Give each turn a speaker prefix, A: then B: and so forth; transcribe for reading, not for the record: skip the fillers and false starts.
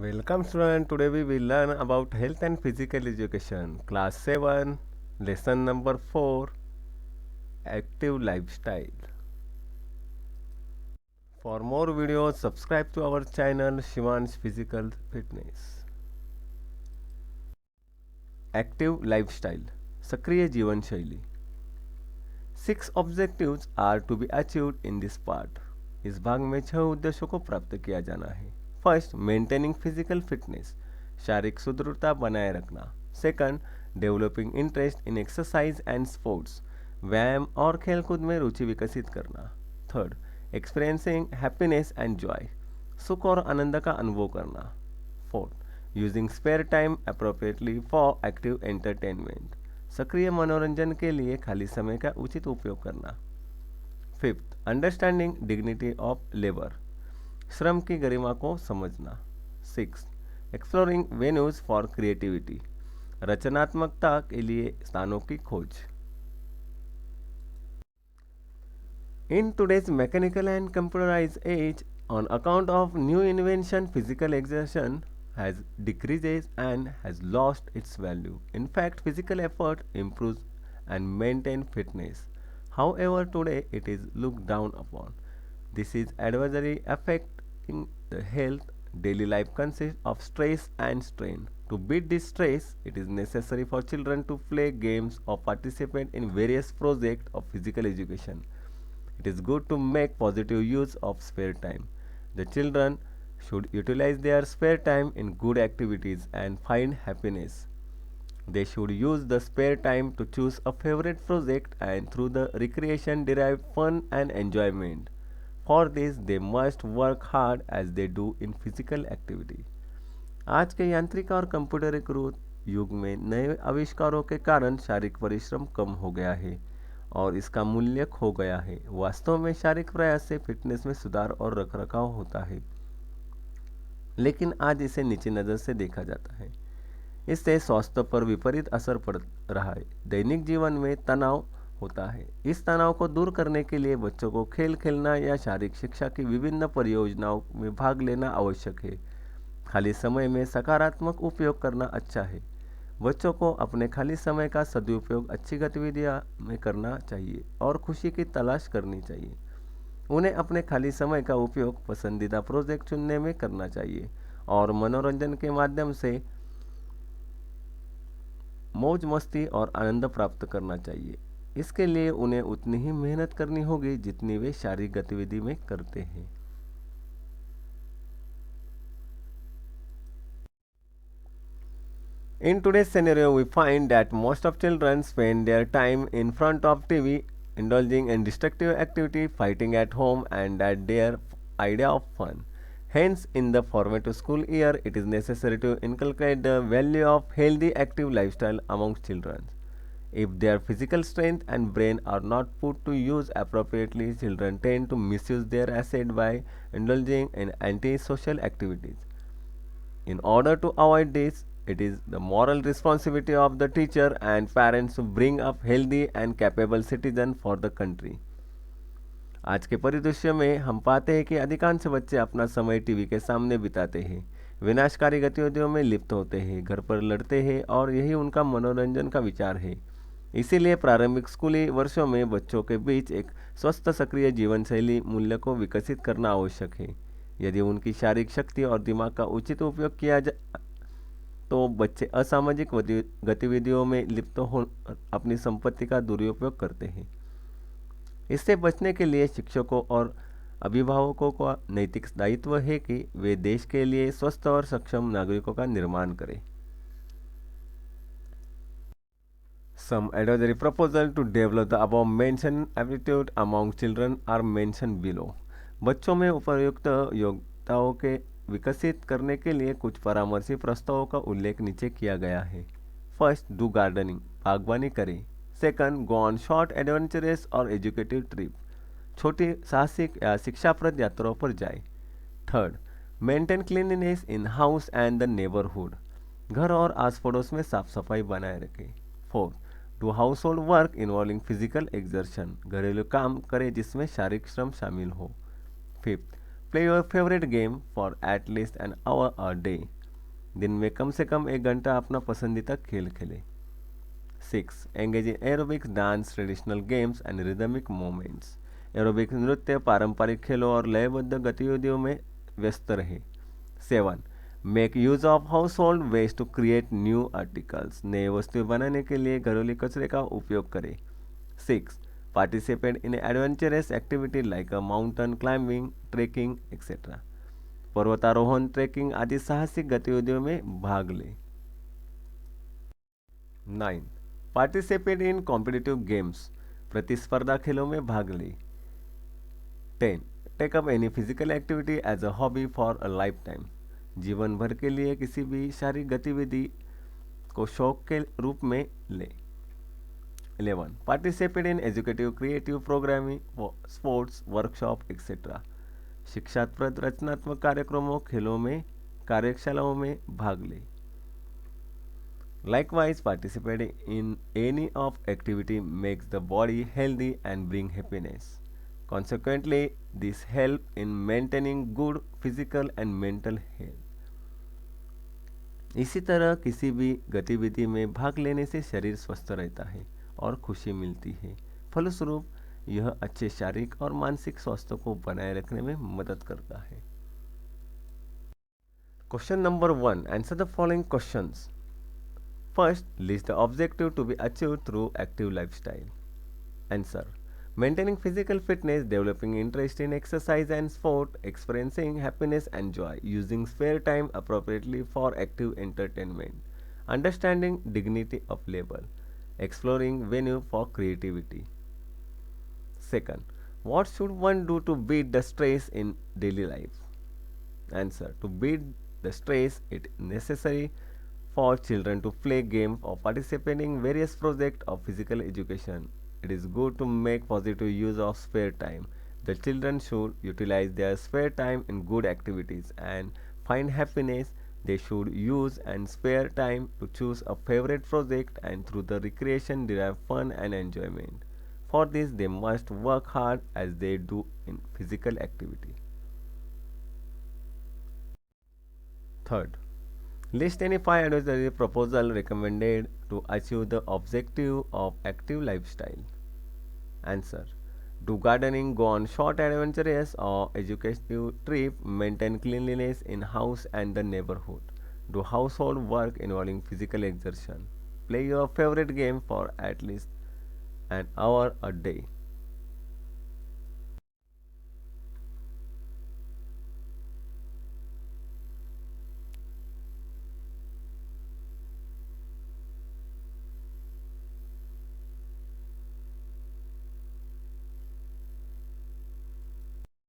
A: Welcome student. Today we will learn about health and physical education. Class 7, lesson number 4, active lifestyle. For more videos, subscribe to our channel Shivan's Physical Fitness. Active lifestyle. सक्रिय जीवन शैली. 6 objectives are to be achieved in this part. इस भाग में 6 उद्देश्यों को प्राप्त किया जाना है. फर्स्ट, मेंटेनिंग फिजिकल फिटनेस, शारीरिक सुदृढ़ता बनाए रखना. Second, developing interest in exercise and sports, व्यायाम और खेलकूद में रुचि विकसित करना. Third, experiencing happiness and joy, सुख और आनंद का अनुभव करना. Fourth, using spare time appropriately for active entertainment, सक्रिय मनोरंजन के लिए खाली समय का उचित उपयोग करना. Fifth, understanding dignity of labour, श्रम की गरिमा को समझना. Six, exploring venues for creativity, रचनात्मकता के लिए स्थानों की खोज. In today's mechanical and computerized age, on account of new invention, physical exertion has decreases and has lost its value. In fact, physical effort improves and maintain fitness. However, today it is looked down upon. This is adversely affecting the health. Daily life consists of stress and strain. To beat this stress, it is necessary for children to play games or participate in various projects of physical education. It is good to make positive use of spare time. The children should utilize their spare time in good activities and find happiness. They should use the spare time to choose a favorite project and through the recreation derive fun and enjoyment. For this, they must work hard as they do in physical activity. आज के यांत्रिक और कंप्यूटरीकृत युग में नए आविष्कारों के कारण शारीरिक परिश्रम कम हो गया है और इसका मूल्य खो गया है. वास्तव में शारीरिक प्रयास से फिटनेस में सुधार और रखरखाव होता है, लेकिन आज इसे नीची नज़र से देखा जाता है. इससे स्वास्थ्य पर विपरीत असर पड़ रहा है. दैनिक जीवन में तनाव होता है. इस तनाव को दूर करने के लिए बच्चों को खेल खेलना या शारीरिक शिक्षा की विभिन्न परियोजनाओं में भाग लेना आवश्यक है. खाली समय में सकारात्मक उपयोग करना अच्छा है. बच्चों को अपने खाली समय का सदुपयोग अच्छी गतिविधियां में करना चाहिए और खुशी की तलाश करनी चाहिए. उन्हें अपने खाली समय का उपयोग पसंदीदा प्रोजेक्ट चुनने में करना चाहिए और मनोरंजन के माध्यम से मौज मस्ती और आनंद प्राप्त करना चाहिए. इसके लिए उन्हें उतनी ही मेहनत करनी होगी जितनी वे शारीरिक गतिविधि में करते हैं. In today's scenario, we find that most of children spend their time in front of TV, indulging in destructive activity, fighting at home, and at their idea of fun. Hence, in the formative school year, it is necessary to inculcate the value of healthy active lifestyle amongst children. If their physical strength and brain are not put to use appropriately, children tend to misuse their asset by indulging in antisocial activities. In order to avoid this, it is the moral responsibility of the teacher and parents to bring up healthy and capable citizen for the country. आज के परिदृश्य में हम पाते हैं कि अधिकांश बच्चे अपना समय टीवी के सामने बिताते हैं, विनाशकारी गतिविधियों में लिप्त होते हैं, घर पर लड़ते हैं और यही उनका मनोरंजन का विचार है. इसीलिए प्रारंभिक स्कूली वर्षों में बच्चों के बीच एक स्वस्थ सक्रिय जीवन शैली मूल्य को विकसित करना आवश्यक है. यदि उनकी शारीरिक शक्ति और दिमाग का उचित उपयोग किया तो बच्चे असामाजिक गतिविधियों में लिप्त हो अपनी संपत्ति का दुरुपयोग करते हैं. इससे बचने के लिए शिक्षकों और अभिभावकों का नैतिक दायित्व है कि वे देश के लिए स्वस्थ और सक्षम नागरिकों का निर्माण करें. Some advisory proposal to develop the above mentioned aptitude among children are mentioned below. बच्चों में उपयुक्त योग्यताओं के विकसित करने के लिए कुछ परामर्शी प्रस्तावों का उल्लेख नीचे किया गया है. फर्स्ट, डू गार्डनिंग, बागवानी करें. Second, go on short adventurous और एजुकेटिव ट्रिप, छोटी साहसिक या शिक्षाप्रद यात्राओं पर जाए. Third, maintain cleanliness in house and the neighbourhood, घर और आस पड़ोस में साफ सफाई बनाए रखें. Fourth, do house hold work involving physical exertion, घरेलू काम करें जिसमें शारीरिक श्रम शामिल हो. Fifth, Play your favorite game for at least an hour a day. दिन में कम से कम 1 घंटा अपना पसंदीदा खेल खेलें. 6. Engage in aerobics, dance, traditional games and rhythmic movements. Aerobics नृत्य, पारंपरिक खेलों और लयबद्ध गतिविधियों में व्यस्त रहे. 7. Make use of household waste to create new articles. नए वस्तुएं बनाने के लिए घरेलू कचरे का उपयोग करें. 6. Participate in adventurous activity like a mountain climbing, trekking etcetera. पर्वतारोहण, ट्रेकिंग आदि साहसिक गतिविधियों में भाग लें. 9. Participate in competitive games. प्रतिस्पर्धा खेलों में भाग लें. 10. Take up any physical activity as a hobby for a lifetime. जीवन भर के लिए किसी भी शारीरिक गतिविधि को शौक के रूप में लें. 11. Participate in educative, creative, programming, sports, workshop etcetera. शिक्षाप्रद रचनात्मक कार्यक्रमों, खेलों में, कार्यशालाओं में भाग लें. Likewise, participating in any of activity makes the body healthy and bring happiness. Consequently, this help in maintaining good physical and mental health. इसी तरह किसी भी गतिविधि में भाग लेने से शरीर स्वस्थ रहता है और खुशी मिलती है. फलस्वरूप यह अच्छे शारीरिक और मानसिक स्वास्थ्य को बनाए रखने में मदद करता है. Question number 1. Answer the following questions. First, list the objective to be achieved through active lifestyle. Answer. Maintaining physical fitness, developing interest in exercise and sport, experiencing happiness and joy, using spare time appropriately for active entertainment, understanding dignity of labor, exploring venue for creativity. Second, what should one do to beat the stress in daily life? Answer. To beat the stress, it is necessary for children to play games or participate in various projects of physical education. It is good to make positive use of spare time. The children should utilize their spare time in good activities and find happiness. They should use and spare time to choose a favorite project and through the recreation derive fun and enjoyment. For this, they must work hard as they do in physical activity. Third, list any 5 advisory proposals recommended to achieve the objective of active lifestyle. Answer. Do gardening, go on short adventures or educational trip, maintain cleanliness in house and the neighborhood. Do household work involving physical exertion. Play your favorite game for at least an hour a day.